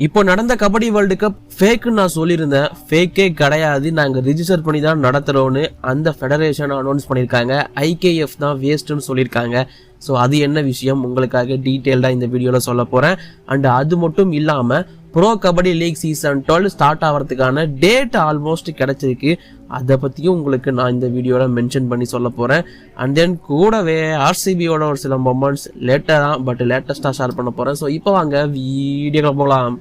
இப்போ நடந்த kabaddi world cup ஃபேக்குன்னு நான் சொல்லியிருந்தேன். ஃபேக்கே கிடையாது, நாங்கள் ரிஜிஸ்டர் பண்ணி தான் நடத்துகிறோன்னு அந்த ஃபெடரேஷன் அனௌன்ஸ் பண்ணியிருக்காங்க. IKF தான் வேஸ்ட்டுன்னு சொல்லியிருக்காங்க. ஸோ அது என்ன விஷயம் உங்களுக்காக டீட்டெயில்டாக இந்த வீடியோவில் சொல்ல போகிறேன். அண்ட் அது மட்டும் இல்லாமல் pro Kabaddi league season 12 start ஆகிறதுக்கான டேட் ஆல்மோஸ்ட் கிடைச்சிருக்கு. அதை பற்றியும் உங்களுக்கு நான் இந்த வீடியோவில் மென்ஷன் பண்ணி சொல்ல போகிறேன். அண்ட் தென் கூடவே RCBயோட ஒரு சில மொமெண்ட்ஸ் லேட்டஸ்ட்டாக ஷேர் பண்ண போகிறேன். ஸோ இப்போ வாங்க வீடியோவில் போகலாம்.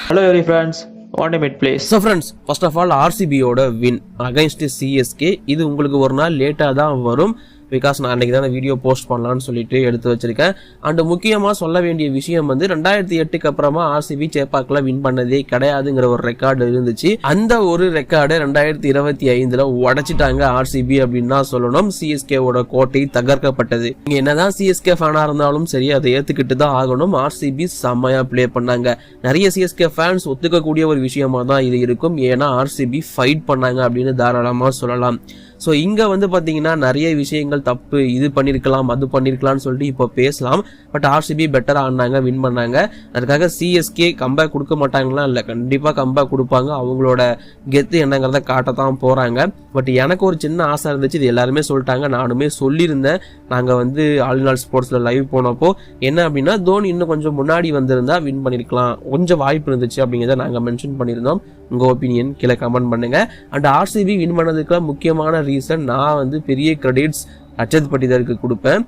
Hello every friends, 1 minute please. So friends, first of all RCBயோட win against CSK இது உங்களுக்கு ஒரு நாள் லேட்டாக தான் வரும். பிகாஸ் நான் அன்றைக்கி தான் வீடியோ போஸ்ட் பண்ணலான்னு சொல்லிட்டு எடுத்து வச்சிருக்கேன். அண்ட் முக்கியமாக சொல்ல வேண்டிய விஷயம் வந்து 2008க்கு அப்புறமா RCB சேப்பாக்கில் வின் பண்ணதே கிடையாதுங்கிற ஒரு ரெக்கார்டு இருந்துச்சு. அந்த ஒரு ரெக்கார்டை 2025 உடைச்சிட்டாங்க RCB அப்படின்னு தான் சொல்லணும். CSKவோட கோட்டை தகர்க்கப்பட்டது. நீங்கள் என்னதான் CSK ஃபேனாக இருந்தாலும் சரி, அதை ஏற்றுக்கிட்டு தான் ஆகணும். RCB செம்மையாக ப்ளே பண்ணாங்க. நிறைய CSK ஃபேன்ஸ் ஒத்துக்கக்கூடிய ஒரு விஷயமா தான் இது இருக்கும். ஏன்னா RCB ஃபைட் பண்ணாங்க அப்படின்னு தாராளமாக சொல்லலாம். ஸோ இங்கே வந்து பார்த்தீங்கன்னா நிறைய விஷயங்கள் தப்பு, இது பண்ணியிருக்கலாம் அது பண்ணியிருக்கலாம்னு சொல்லிட்டு இப்போ பேசலாம். பட் RCB பெட்டராக ஆடினாங்க, வின் பண்ணாங்க. அதுக்காக CSK கம்பேக் கொடுக்க மாட்டாங்களாம் இல்லை, கண்டிப்பாக கம்பேக் கொடுப்பாங்க. அவங்களோட கெத்து என்னங்கிறத காட்டத்தான் போகிறாங்க. பட் எனக்கு ஒரு சின்ன ஆசை இருந்துச்சு, இது எல்லாருமே சொல்லிட்டாங்க, நானுமே சொல்லியிருந்தேன். நாங்கள் வந்து ஆல் இன் ஆல் ஸ்போர்ட்ஸில் லைவ் போனப்போ என்ன அப்படின்னா, தோனி இன்னும் கொஞ்சம் முன்னாடி வந்திருந்தா வின் பண்ணியிருக்கலாம், கொஞ்சம் வாய்ப்பு இருந்துச்சு அப்படிங்கிறத நாங்கள் மென்ஷன் பண்ணியிருந்தோம். உங்கள் ஒப்பீனியன் கீழே கமெண்ட் பண்ணுங்கள். அண்ட் RCB வின் பண்ணதுக்குலாம் முக்கியமான ரீசன் நான் வந்து பெரிய கிரெடிட்ஸ் ரஜத் பட்டிதாருக்கு கொடுப்பேன்.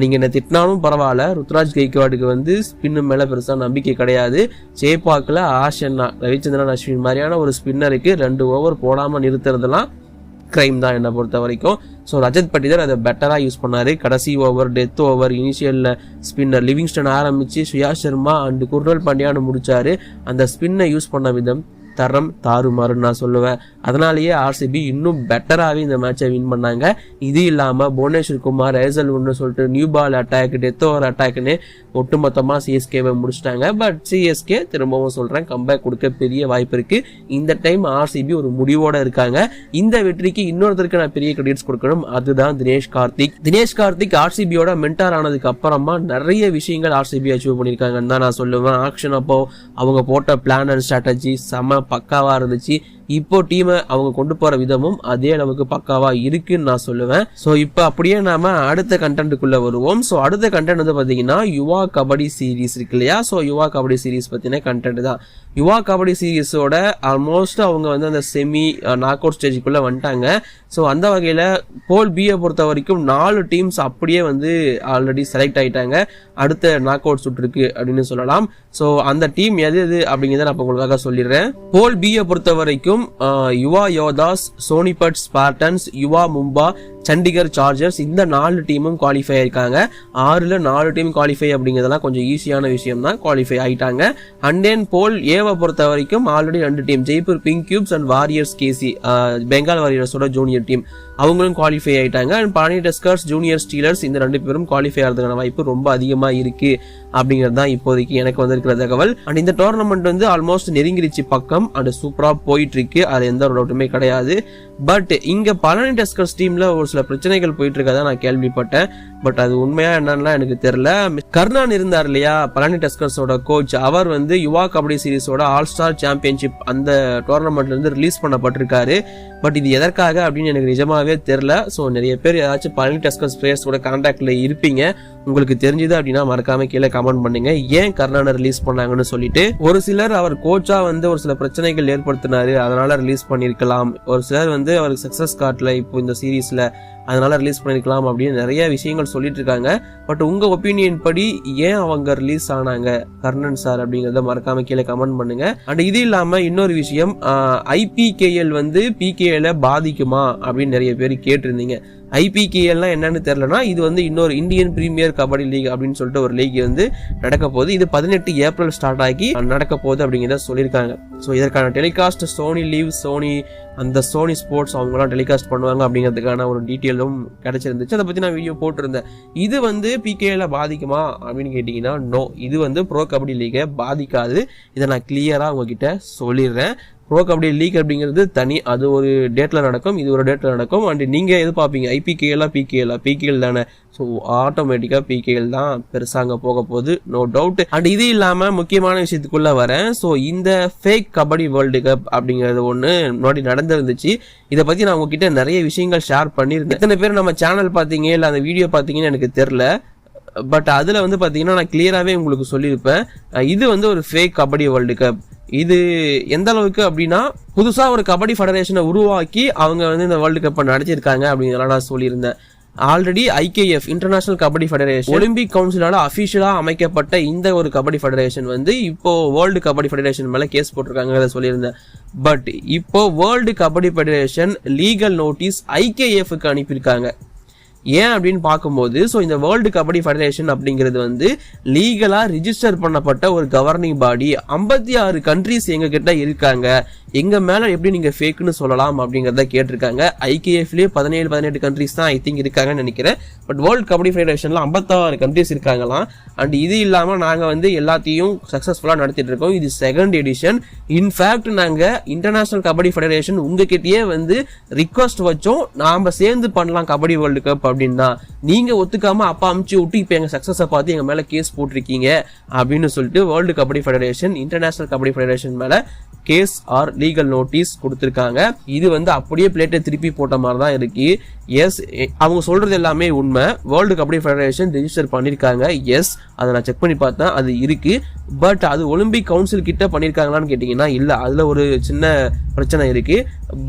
நீங்கள் என்ன திட்டினாலும் பரவாயில்ல, ருத்ராஜ் கெய்க்வாடுக்கு வந்து ஸ்பின்னு மேலே பெருசாக நம்பிக்கை கிடையாது. சேப்பாக்கில் ஆஷன்னா ரவிச்சந்திரன் அஸ்வின் மாதிரியான ஒரு ஸ்பின்னருக்கு 2 ஓவர் போடாமல் நிறுத்துறதுலாம் கிரைம் தான் என்னை பொறுத்த வரைக்கும். ஸோ ரஜத் பட்டிதார் அதை பெட்டராக யூஸ் பண்ணார். கடைசி ஓவர், டெத் ஓவர், இனிஷியலில் ஸ்பின்னர் லிவிங்ஸ்டன் ஆரம்பித்து சுயா சர்மா அண்டு குர்னல் பாண்டியான்னு முடித்தார். அந்த ஸ்பின்னை யூஸ் பண்ண விதம் தரம் தாறுமாறுன்னு நான் சொல்லுவேன். அதனாலேயே RCB இன்னும் பெட்டராகவே இந்த மேட்சை வின் பண்ணாங்க. இது இல்லாமல் புவனேஸ்வர் குமார், ஏசல்வுட்னு சொல்லிட்டு new ball attack, death over அட்டாக்னு ஒட்டுமொத்தமாக CSKவை முடிச்சிட்டாங்க. பட் CSK திரும்பவும் சொல்கிறேன், கம்பேக் கொடுக்க பெரிய வாய்ப்பு இருக்குது. இந்த டைம் RCB ஒரு முடிவோடு இருக்காங்க. இந்த வெற்றிக்கு இன்னொருத்தருக்கு நான் பெரிய கிரெடிட்ஸ் கொடுக்கணும், அதுதான் தினேஷ் கார்த்திக் RCBயோட மென்டார் ஆனதுக்கு அப்புறமா நிறைய விஷயங்கள் RCB அச்சீவ் பண்ணியிருக்காங்கன்னு தான் நான் சொல்லுவேன். ஆக்ஷன் அப்போ அவங்க போட்ட பிளான் அண்ட் ஸ்ட்ராட்டஜி செம்ம பக்காவாக இருந்துச்சு. இப்போ டீமை அவங்க கொண்டு போற விதமும் அதே அளவுக்கு பக்காவா இருக்குன்னு நான் சொல்லுவேன். ஸோ இப்போ அப்படியே நாம அடுத்த கண்டென்ட்டுக்குள்ள வருவோம். ஸோ அடுத்த கண்டென்ட் வந்து பார்த்தீங்கன்னா யுவா கபடி சீரீஸ் இருக்கு இல்லையா? ஸோ யுவா கபடி சீரீஸ் பற்றின கண்டென்ட் தான். யுவா கபடி சீரீஸோட ஆல்மோஸ்ட் அவங்க வந்து அந்த செமி நாக் அவுட் ஸ்டேஜுக்குள்ள வந்துட்டாங்க. ஸோ அந்த வகையில் போல் பியை பொறுத்த வரைக்கும் 4 டீம்ஸ் அப்படியே வந்து ஆல்ரெடி செலக்ட் ஆகிட்டாங்க. அடுத்த நாக் அவுட் சுற்றுக்கு அப்படின்னு சொல்லலாம். ஸோ அந்த டீம் எது அப்படிங்கிறத நான் உங்களுக்காக சொல்லிடுறேன். போல் பியை பொறுத்த வரைக்கும் யுவா யோதாஸ், சோனிபட் ஸ்பார்டன்ஸ், யுவா மும்பா, சண்டிகர் சார்ஜர்ஸ் இந்த 4 டீமும் குவாலிஃபை ஆயிருக்காங்க. 6ல் 4 டீம் குவாலிஃபை அப்படிங்கிறதெல்லாம் கொஞ்சம் ஈஸியான விஷயம் தான், குவாலிஃபை ஆயிட்டாங்க. அண்ட் தென் போல் ஏவை பொறுத்த வரைக்கும் already 2 team, Jaipur pink cubs and warriors KC, Bengal வாரியர்ஸோட ஜூனியர் டீம், அவங்களும் குவாலிஃபை ஆயிட்டாங்க. அண்ட் பானி டஸ்கர்ஸ், ஜூனியர் ஸ்டீலர்ஸ் இந்த 2 பேரும் குவாலிஃபை ஆகிறதுக்கான வாய்ப்பு ரொம்ப அதிகமாக இருக்கு அப்படிங்கிறது தான் இப்போதைக்கு எனக்கு வந்திருக்கிற தகவல். அண்ட் இந்த டோர்னமெண்ட் வந்து ஆல்மோஸ்ட் நெருங்கிருச்சு பக்கம், அண்ட் சூப்பராக போயிட்டு இருக்கு, அது எந்த ஒரு டவுட்டுமே கிடையாது. பட் இங்க பழனி டஸ்கர்ஸ் டீம்ல ஒரு சில பிரச்சனைகள் போயிட்டு இருக்கதா நான் கேள்விப்பட்டேன். பட் அது உண்மையா என்னன்னா எனக்கு தெரியல. கர்ணன் இருந்தார் இல்லையா பழனி டஸ்கர்ஸோட கோச், அவர் வந்து யுவா கபடி சீரீஸோட ஆல் ஸ்டார் சாம்பியன்ஷிப் அந்த டோர்னமெண்ட்ல இருந்து ரிலீஸ் பண்ணப்பட்டிருக்காரு. பட் இது எதற்காக அப்படின்னு எனக்கு நிஜமாவே தெரியல. ஸோ நிறைய பேர் ஏதாச்சும் பழனி டஸ்கர்ஸ் பிளேயர்ஸோட கான்டாக்ட்ல இருப்பீங்க, உங்களுக்கு தெரிஞ்சது அப்படின்னா மறக்காம கீழே கமெண்ட் பண்ணுங்க, ஏன் கர்ணனை ரிலீஸ் பண்ணாங்கன்னு சொல்லிட்டு. ஒரு சிலர் அவர் கோச்சா வந்து ஒரு சில பிரச்சனைகள் ஏற்படுத்தினாரு அதனால ரிலீஸ் பண்ணிருக்கலாம், ஒரு சிலர் வந்து அவருக்கு சக்சஸ் காட்டல இப்போ இந்த சீரீஸ்ல அதனால ரிலீஸ் பண்ணிருக்கலாம் அப்படின்னு நிறைய விஷயங்கள் சொல்லிட்டு இருக்காங்க. பட் உங்க ஒப்பீனியன் படி ஏன் அவங்க ரிலீஸ் ஆனாங்க கர்ணன் சார் அப்படிங்கறத மறக்காம கீழே கமெண்ட் பண்ணுங்க. அண்ட் இது இல்லாம இன்னொரு விஷயம், IPKL வந்து PKL பாதிக்குமா அப்படின்னு நிறைய பேர் கேட்டிருந்தீங்க. IPKLனா என்னன்னு தெரியலனா, இது வந்து இன்னொரு இந்தியன் பிரீமியர் கபடி லீக் அப்படின்னு சொல்லிட்டு ஒரு லீக் வந்து நடக்க போகுது. இது 18 ஏப்ரல் ஸ்டார்ட் ஆகி நடக்க போகுது அப்படிங்கிறத சொல்லியிருக்காங்க. ஸோ இதற்கான telecast Sony Liv, Sony sports அவங்களாம் டெலிகாஸ்ட் பண்ணுவாங்க அப்படிங்கிறதுக்கான ஒரு டீட்டெயிலும் கிடைச்சிருந்துச்சு. அதை பற்றி நான் வீடியோ போட்டிருந்தேன். இது வந்து PKL பாதிக்குமா அப்படின்னு கேட்டிங்கன்னா நோ, இது வந்து ப்ரோ கபடி லீகை பாதிக்காது. இதை நான் கிளியராக உங்ககிட்ட சொல்லிடுறேன். ப்ரோ கபடி லீக் அப்படிங்கிறது தனி, அது ஒரு டேட்ல நடக்கும், இது ஒரு டேட்ல நடக்கும். அண்ட் நீங்க எது பார்ப்பீங்க, ஐபிகேஎல்லா பிகேஎல் தானே? ஸோ ஆட்டோமேட்டிக்கா பிகேஎல் தான் பெருசா அங்க போக போகுது, நோ டவுட். அண்ட் இது இல்லாம முக்கியமான விஷயத்துக்குள்ள வரேன். ஸோ இந்த ஃபேக் கபடி வேர்ல்டு கப் அப்படிங்கிறது ஒன்று முன்னாடி நடந்திருந்துச்சு. இதை பத்தி நான் உங்ககிட்ட நிறைய விஷயங்கள் ஷேர் பண்ணியிருந்தேன். எத்தனை பேர் நம்ம சேனல் பார்த்தீங்க இல்லை அந்த வீடியோ பார்த்தீங்கன்னு எனக்கு தெரியல. பட் அதில் வந்து பார்த்தீங்கன்னா நான் கிளியராகவே உங்களுக்கு சொல்லியிருப்பேன், இது வந்து ஒரு ஃபேக் கபடி வேர்ல்டு கப். இது எந்த அளவுக்கு அப்படின்னா, புதுசாக ஒரு கபடி ஃபெடரேஷனை உருவாக்கி அவங்க வந்து இந்த வேர்ல்டு கப்பை நடத்தியிருக்காங்க அப்படிங்கிறத நான் சொல்லியிருந்தேன். Already IKF international Kabaddi federation Olympic கவுன்சிலால அபிஷியலா அமைக்கப்பட்ட இந்த ஒரு கபடி ஃபெடரேஷன் வந்து இப்போ வேர்ல்டு கபடி ஃபெடரேஷன் மேல கேஸ் போட்டிருக்காங்க சொல்லியிருந்தேன். பட் இப்போ world Kabaddi federation legal notice ஐகேஎஃப்க்கு அனுப்பியிருக்காங்க. ஏன் அப்படின்னு பார்க்கும்போது, ஸோ இந்த வேர்ல்டு கபடி ஃபெடரேஷன் அப்படிங்கிறது வந்து லீகலா ரிஜிஸ்டர் பண்ணப்பட்ட ஒரு கவர்னிங் பாடி. 56 கண்ட்ரிஸ் எங்க கிட்ட இருக்காங்க, எங்க மேல எப்படி நீங்க ஃபேக்னு சொல்லலாம் அப்படிங்கறத கேட்டிருக்காங்க. ஐகேஎஃப்லயே 17-18 கண்ட்ரிஸ் தான் ஐ திங்க் இருக்காங்கன்னு நினைக்கிறேன். பட் வேர்ல்டு கபடி ஃபெடரேஷன்ல 56 கண்ட்ரிஸ் இருக்காங்களாம். அண்ட் இது இல்லாம நாங்க வந்து எல்லாத்தையும் சக்சஸ்ஃபுல்லா நடத்திட்டு இருக்கோம். இது 2nd எடிஷன். இன்ஃபேக்ட் நாங்க இன்டர்நேஷனல் கபடி ஃபெடரேஷன் உங்ககிட்டயே வந்து ரிக்வஸ்ட் வச்சோம், நாம சேர்ந்து பண்ணலாம் கபடி வேர்ல்டு கப் அப்படின்னா. நீங்க ஒத்துக்காம அப்பா அமுச்சு விட்டு இப்ப எங்க சக்சஸை பார்த்து எங்க மேல கேஸ் போட்டிருக்கீங்க அப்படின்னு சொல்லிட்டு world Kabaddi federation international Kabaddi federation மேல கேஸ் ஆர் லீகல் நோட்டீஸ் கொடுத்திருக்காங்க. இது வந்து அப்படியே பிளேட்டை திருப்பி போட்ட மாதிரி தான் இருக்கு. எஸ், அவங்க சொல்றது எல்லாமே உண்மை. வேர்ல்டு கபடி ஃபெடரேஷன் ரெஜிஸ்டர் பண்ணிருக்காங்க. எஸ், அதை நான் செக் பண்ணி பார்த்தேன், அது இருக்கு. பட் அது ஒலிம்பிக் கவுன்சில் கிட்ட பண்ணிருக்காங்களான்னு கேட்டீங்கன்னா இல்ல, அதுல ஒரு சின்ன பிரச்சனை இருக்கு.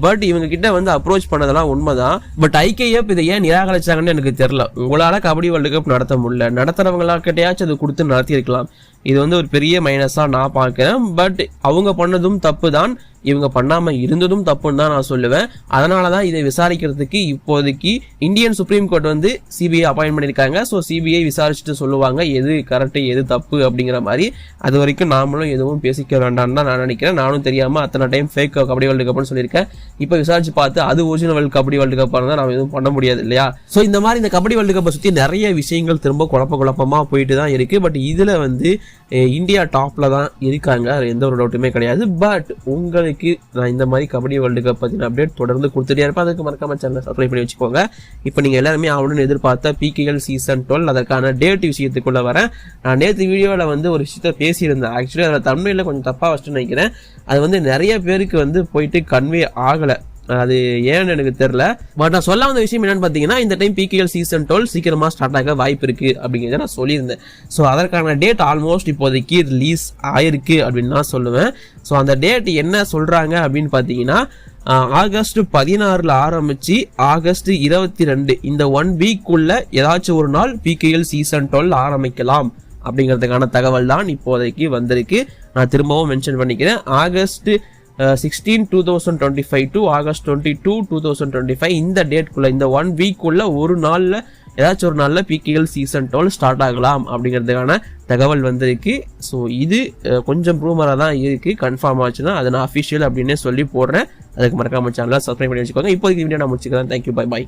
பட் இவங்க கிட்ட வந்து அப்ரோச் பண்ணதெல்லாம் உண்மைதான். பட் ஐகேஎஃப் இதை ஏன் நிராகரிச்சாங்கன்னு எனக்கு தெரியல. உங்களால கபடி வேர்ல்டு கப் நடத்த முடியல, நடத்துறவங்களா கிட்டையாச்சும் அது கொடுத்து நடத்தியிருக்கலாம். இது வந்து ஒரு பெரிய மைனஸா நான் பார்க்கிறேன். பட் அவங்க பண்ணதும் தப்பு தான், இவங்க பண்ணாம இருந்ததும் தப்புன்னு தான் நான் சொல்லுவேன். அதனாலதான் இதை விசாரிக்கிறதுக்கு இப்போதைக்கு இந்தியன் சுப்ரீம் கோர்ட் வந்து சிபிஐ அப்பாயின்ட் பண்ணிருக்காங்க. ஸோ சிபிஐ விசாரிச்சுட்டு சொல்லுவாங்க எது கரெக்ட் எது தப்பு அப்படிங்கிற மாதிரி. அது வரைக்கும் நாமளும் எதுவும் பேசிக்க வேண்டாம்னு தான் நான் நினைக்கிறேன். நானும் தெரியாம அத்தனை டைம் ஃபேக் கபடி வேர்ல்டு கப்னு சொல்லியிருக்கேன். இப்போ விசாரிச்சு பார்த்து அது ஒரிஜினல் கபடி வேர்ல்டு கப் தான் நம்ம எதுவும் பண்ண முடியாது இல்லையா? ஸோ இந்த மாதிரி இந்த கபடி வேர்ல்டு கப்பை சுற்றி நிறைய விஷயங்கள் திரும்ப குழப்பமா போயிட்டு தான் இருக்கு. பட் இதுல வந்து இந்தியா டாப்ல தான் இருக்காங்க, எந்த ஒரு டவுட்டுமே கிடையாது. பட் உங்களுக்கு நான் இந்த மாதிரி கபடி வேர்ல்டு கப் பத்தின அப்டேட் தொடர்ந்து கொடுத்துட்டே இருப்பேன். அதுக்கு மறக்காம சேனலை சப்ஸ்கிரைப் பண்ணி வச்சுக்கோங்க. இப்போ நீங்க எல்லாருமே அவனுடன் எதிர்பார்த்த பிகேஎல் சீசன் 12 அதற்கான டேட் விஷயத்துக்குள்ள வரேன். நான் நேற்று வீடியோவில் வந்து ஒரு விஷயத்த பேசியிருந்தேன். ஆக்சுவலி அதில் தமிழில் கொஞ்சம் தப்பா வச்சுட்டு நினைக்கிறேன். அது வந்து நிறைய பேருக்கு வந்து போயிட்டு கன்வே ஆகலை, அது ஏன்னு எனக்கு தெரியல. பட் நான் சொல்ல வந்த விஷயம் என்னன்னு பார்த்தீங்கன்னா, இந்த டைம் பிகேஎல் சீசன் 12 சீக்கிரமா ஸ்டார்ட் ஆக வாய்ப்பு இருக்கு அப்படிங்கிறத நான் சொல்லியிருந்தேன். ஸோ அதற்கான டேட் ஆல்மோஸ்ட் இப்போதைக்கு ரிலீஸ் ஆயிருக்கு அப்படின்னு நான் சொல்லுவேன். ஸோ அந்த டேட் என்ன சொல்றாங்க அப்படின்னு பார்த்தீங்கன்னா, ஆகஸ்ட் 16 ஆரம்பிச்சு ஆகஸ்ட் 22 இந்த 1 வீக்குள்ள ஏதாச்சும் ஒரு நாள் பிகேஎல் சீசன் 12 ஆரம்பிக்கலாம் அப்படிங்கிறதுக்கான தகவல் தான் இப்போதைக்கு வந்திருக்கு. நான் திரும்பவும் மென்ஷன் பண்ணிக்கிறேன், ஆகஸ்ட் 16 2025 டு ஆகஸ்ட் 22 2025 இந்த டேட்குள்ள இந்த 1 வீக்குள்ள ஒரு நாள்ல ஏதாச்சும் ஒரு நாள்ல பிகேஎல் சீசன் 12 ஸ்டார்ட் ஆகலாம் அப்படிங்கிறதுக்கான தகவல் வந்திருக்கு. ஸோ இது கொஞ்சம் ரூமராக தான் இருக்கு, கன்ஃபார்ம் ஆச்சுன்னா அதை நான் அஃபிஷியல் அப்படின்னே சொல்லி போடுறேன். அதுக்கு மறக்காம சேனலை சப்ஸ்கிரைப் பண்ணி வச்சுக்கோங்க. இப்போதைக்கு வீடியோ நான் முடிச்சுக்கிறேன். Thank you, by.